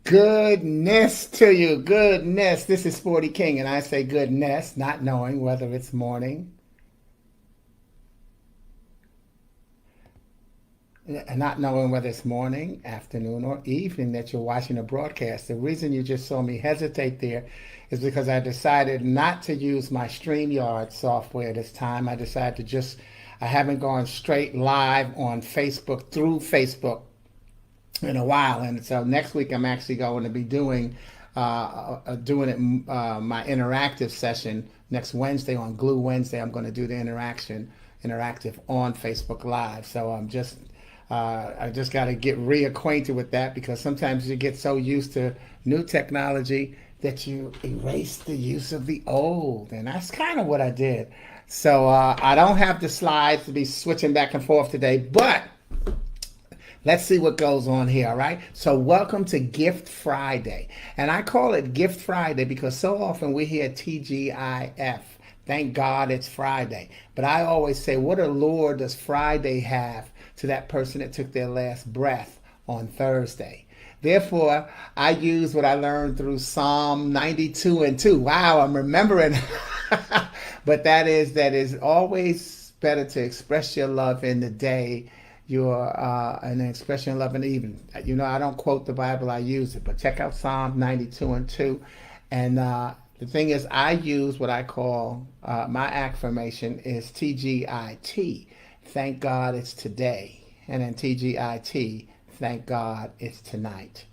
Goodness to you, goodness. This is Sporty King, and I say goodness, not knowing whether it's morning, not knowing whether it's morning, afternoon, or evening that you're watching a broadcast. The reason you just saw me hesitate there is because I decided not to use my StreamYard software this time. I haven't gone straight live on Facebook through Facebook in a while, and so next week I'm actually going to be doing it my interactive session next Wednesday. On Glue Wednesday, I'm going to do the interactive on Facebook Live. So I just got to get reacquainted with that, because sometimes you get so used to new technology that you erase the use of the old, and that's kind of what I did. So I don't have the slides to be switching back and forth today, but let's see what goes on here, all right? So welcome to Gift Friday. And I call it Gift Friday because so often we hear TGIF. Thank God it's Friday. But I always say, what allure does Friday have to that person that took their last breath on Thursday? Therefore, I use what I learned through Psalm 92:2. Wow, I'm remembering. But that is always better to express your love in the day, your an expression of love in the evening. You know, I don't quote the Bible, I use it, but check out Psalm 92:2. And the thing is, I use what I call my affirmation is TGIT. Thank God it's today. And then TGIT. Thank God it's tonight.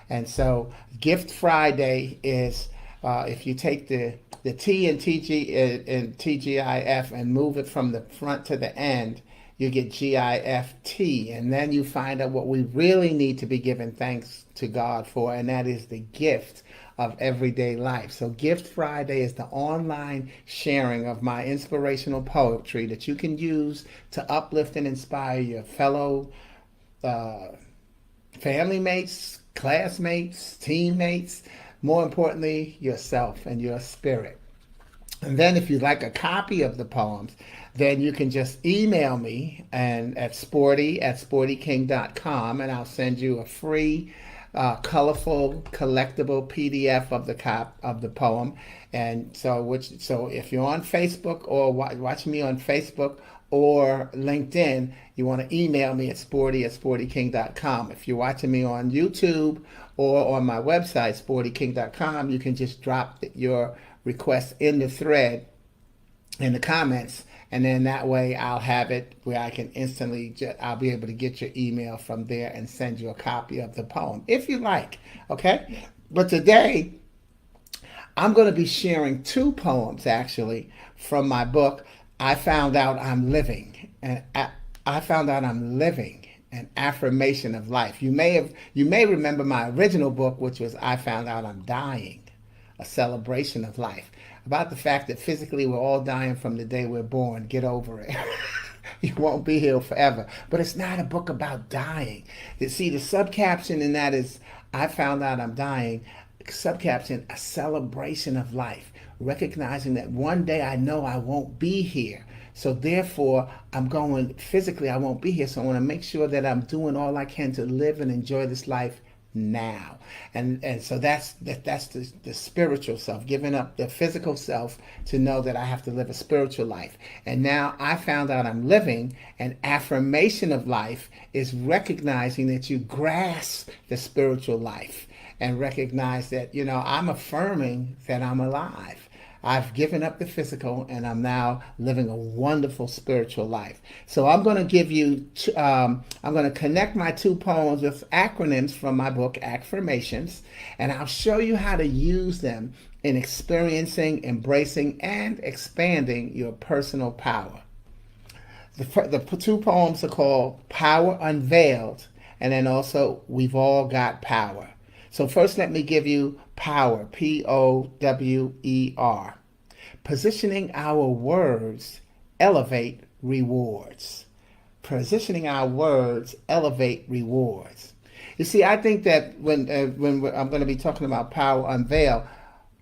And so Gift Friday is if you take the T in TGIF and move it from the front to the end, you get GIFT, and then you find out what we really need to be giving thanks to God for, and that is the gift of everyday life. So Gift Friday is the online sharing of my inspirational poetry that you can use to uplift and inspire your fellow family mates, classmates, teammates, more importantly, yourself and your spirit. And then if you'd like a copy of the poems, then you can just email me and at sporty@sportyking.com, and I'll send you a free colorful collectible PDF of the poem. And so if you're on Facebook or watching me on Facebook or LinkedIn, you want to email me at sporty@sportyking.com. If you're watching me on YouTube or on my website, sportyking.com, you can just drop your request in the thread in the comments, and then that way I'll have it where I can I'll be able to get your email from there and send you a copy of the poem if you like, okay? But today I'm going to be sharing two poems actually from my book, I Found Out I'm Living, and I Found Out I'm Living, an affirmation of life. You may remember my original book, which was I Found Out I'm Dying, a celebration of life, about the fact that physically we're all dying from the day we're born. Get over it. You won't be here forever. But it's not a book about dying. You see, the subcaption in that is I Found Out I'm Dying. Subcaption, a celebration of life, recognizing that one day I know I won't be here. So therefore, physically I won't be here. So I want to make sure that I'm doing all I can to live and enjoy this life now. And so that's the spiritual self, giving up the physical self to know that I have to live a spiritual life. And now I found out I'm living. An affirmation of life is recognizing that you grasp the spiritual life and recognize that, I'm affirming that I'm alive. I've given up the physical, and I'm now living a wonderful spiritual life. So I'm going to I'm going to connect my two poems with acronyms from my book, Affirmations, and I'll show you how to use them in experiencing, embracing, and expanding your personal power. The two poems are called Power Unveiled, and then also We've All Got Power. So first, let me give you power, POWER. Positioning our words elevate rewards. Positioning our words elevate rewards. You see, I think that when I'm going to be talking about power unveiled,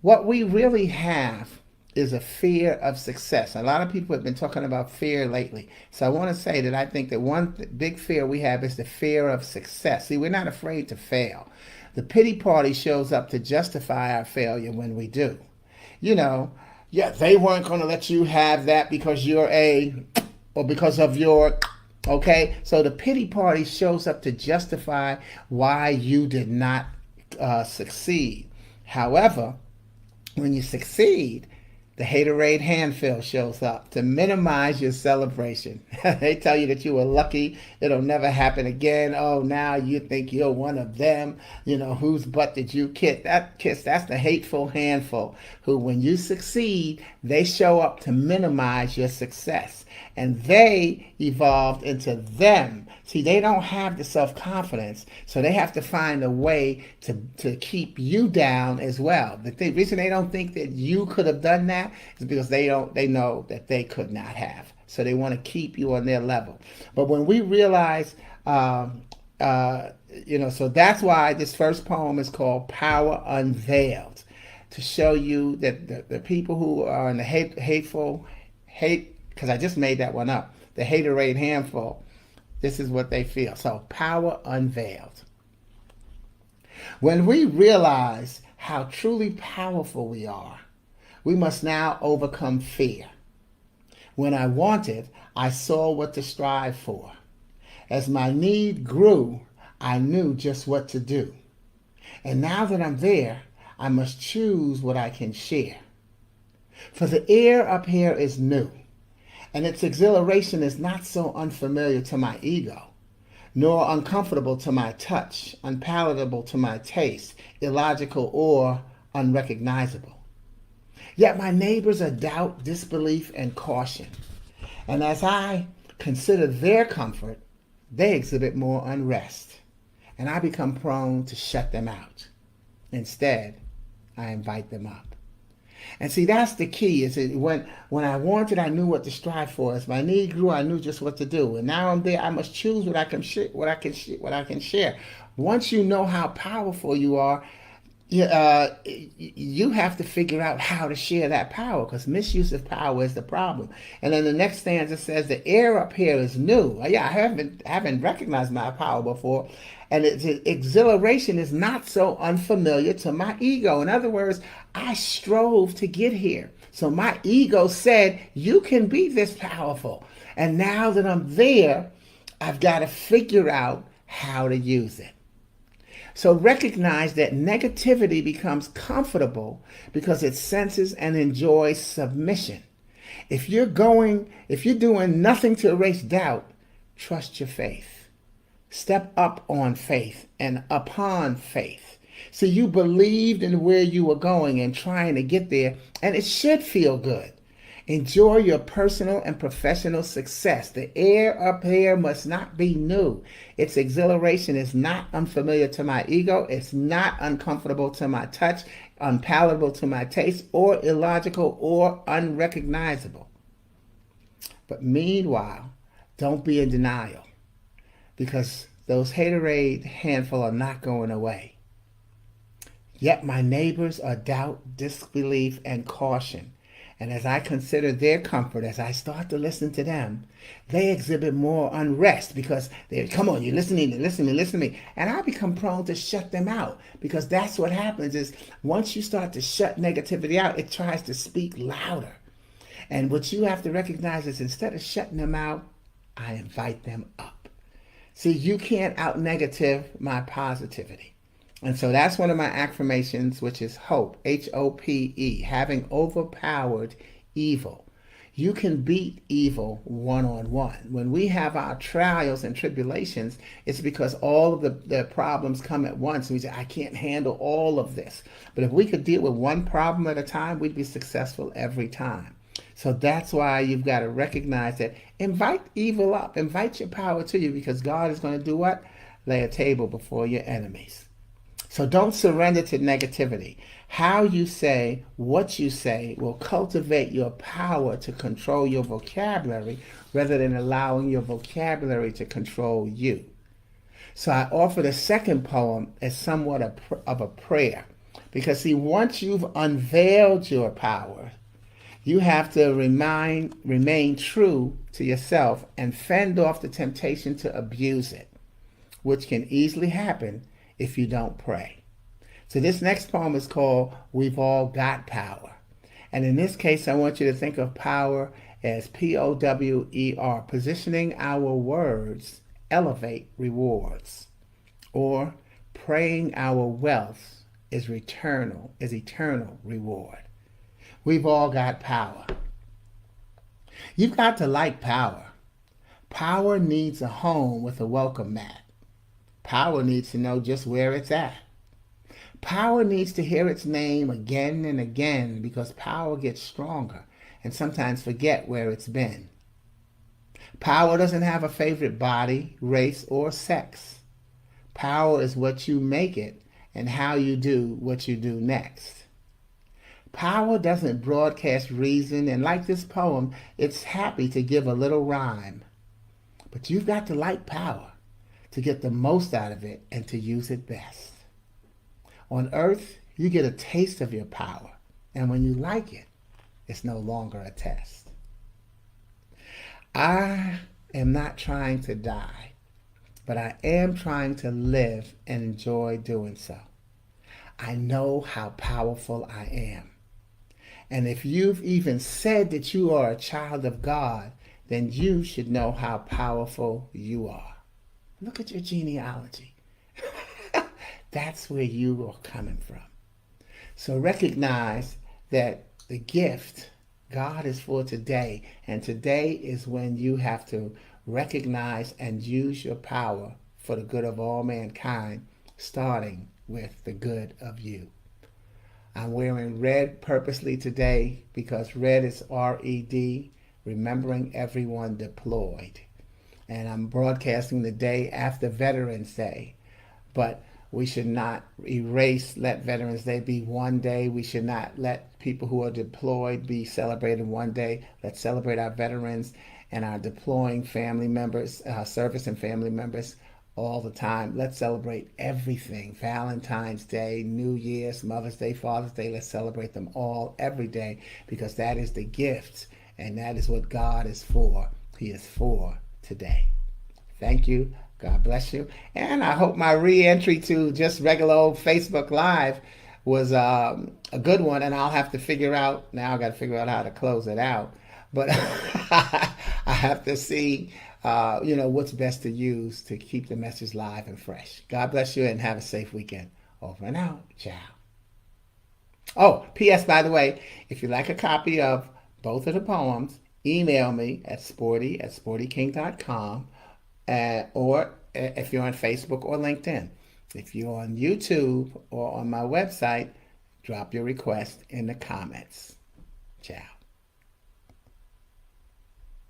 what we really have is a fear of success. A lot of people have been talking about fear lately. So I want to say that I think that one big fear we have is the fear of success. See, we're not afraid to fail. The pity party shows up to justify our failure when we do. You know, yeah, they weren't going to let you have that because you're a, or because of your, okay? So the pity party shows up to justify why you did not succeed. However, when you succeed, the haterade handful shows up to minimize your celebration. They tell you that you were lucky, it'll never happen again. Oh, now you think you're one of them. You know, whose butt did you kiss? That's the hateful handful who, when you succeed, they show up to minimize your success. And they evolved into them. See, they don't have the self-confidence, so they have to find a way to keep you down as well. The reason they don't think that you could have done that is because they know that they could not have. So they want to keep you on their level. But when we realize, so that's why this first poem is called Power Unveiled, to show you that the people who are in the hateful, because I just made that one up, the haterade handful, this is what they feel. So, power unveiled. When we realize how truly powerful we are, we must now overcome fear. When I wanted, I saw what to strive for. As my need grew, I knew just what to do. And now that I'm there, I must choose what I can share. For the air up here is new, and its exhilaration is not so unfamiliar to my ego, nor uncomfortable to my touch, unpalatable to my taste, illogical or unrecognizable. Yet my neighbors are doubt, disbelief, and caution. And as I consider their comfort, they exhibit more unrest, and I become prone to shut them out. Instead, I invite them up. And see, that's the key. Is it when I wanted, I knew what to strive for. As my need grew, I knew just what to do. And now I'm there. I must choose what I can share. Once you know how powerful you are, you have to figure out how to share that power, because misuse of power is the problem. And then the next stanza says the air up here is new. Yeah, I haven't recognized my power before, and its exhilaration is not so unfamiliar to my ego. In other words, I strove to get here. So my ego said, you can be this powerful. And now that I'm there, I've got to figure out how to use it. So recognize that negativity becomes comfortable because it senses and enjoys submission. If you're doing nothing to erase doubt, trust your faith. Step up on faith and upon faith. So you believed in where you were going and trying to get there, and it should feel good. Enjoy your personal and professional success. The air up here must not be new. Its exhilaration is not unfamiliar to my ego. It's not uncomfortable to my touch, unpalatable to my taste, or illogical or unrecognizable. But meanwhile, don't be in denial, because those haterade handful are not going away. Yet my neighbors are doubt, disbelief, and caution. And as I consider their comfort, as I start to listen to them, they exhibit more unrest because come on, you're listening to me. And I become prone to shut them out, because that's what happens is once you start to shut negativity out, it tries to speak louder. And what you have to recognize is instead of shutting them out, I invite them up. See, you can't out-negative my positivity. And so that's one of my affirmations, which is hope, H-O-P-E, having overpowered evil. You can beat evil one-on-one. When we have our trials and tribulations, it's because all of the problems come at once. And we say, I can't handle all of this. But if we could deal with one problem at a time, we'd be successful every time. So that's why you've got to recognize that. Invite evil up. Invite your power to you, because God is going to do what? Lay a table before your enemies. So don't surrender to negativity. How you say, what you say will cultivate your power to control your vocabulary rather than allowing your vocabulary to control you. So I offer the second poem as somewhat of a prayer, because see, once you've unveiled your power, you have to remain true to yourself and fend off the temptation to abuse it, which can easily happen if you don't pray. So this next poem is called We've All Got Power. And in this case, I want you to think of power as POWER, positioning our words, elevate rewards, or praying our wealth is eternal reward. We've all got power. You've got to like power. Power needs a home with a welcome mat. Power needs to know just where it's at. Power needs to hear its name again and again because power gets stronger and sometimes forget where it's been. Power doesn't have a favorite body, race, or sex. Power is what you make it and how you do what you do next. Power doesn't broadcast reason, and like this poem, it's happy to give a little rhyme. But you've got to like power to get the most out of it and to use it best. On earth, you get a taste of your power, and when you like it, it's no longer a test. I am not trying to die, but I am trying to live and enjoy doing so. I know how powerful I am. And if you've even said that you are a child of God, then you should know how powerful you are. Look at your genealogy. That's where you are coming from. So recognize that the gift God is for today, and today is when you have to recognize and use your power for the good of all mankind, starting with the good of you. I'm wearing red purposely today because red is RED, remembering everyone deployed. And I'm broadcasting the day after Veterans Day. But we should not let Veterans Day be one day. We should not let people who are deployed be celebrated one day. Let's celebrate our veterans and our deploying family members, service and family members all the time. Let's celebrate everything. Valentine's Day, New Year's, Mother's Day, Father's Day. Let's celebrate them all every day because that is the gift and that is what God is for. He is for today. Thank you. God bless you. And I hope my re-entry to just regular old Facebook Live was a good one. And I'll have to figure out, now I got to figure out how to close it out. But I have to see, what's best to use to keep the message live and fresh. God bless you and have a safe weekend. Over and out. Ciao. Oh, P.S. by the way, if you'd like a copy of both of the poems, email me at sporty@sportyking.com. Or if you're on Facebook or LinkedIn. If you're on YouTube or on my website, drop your request in the comments. Ciao.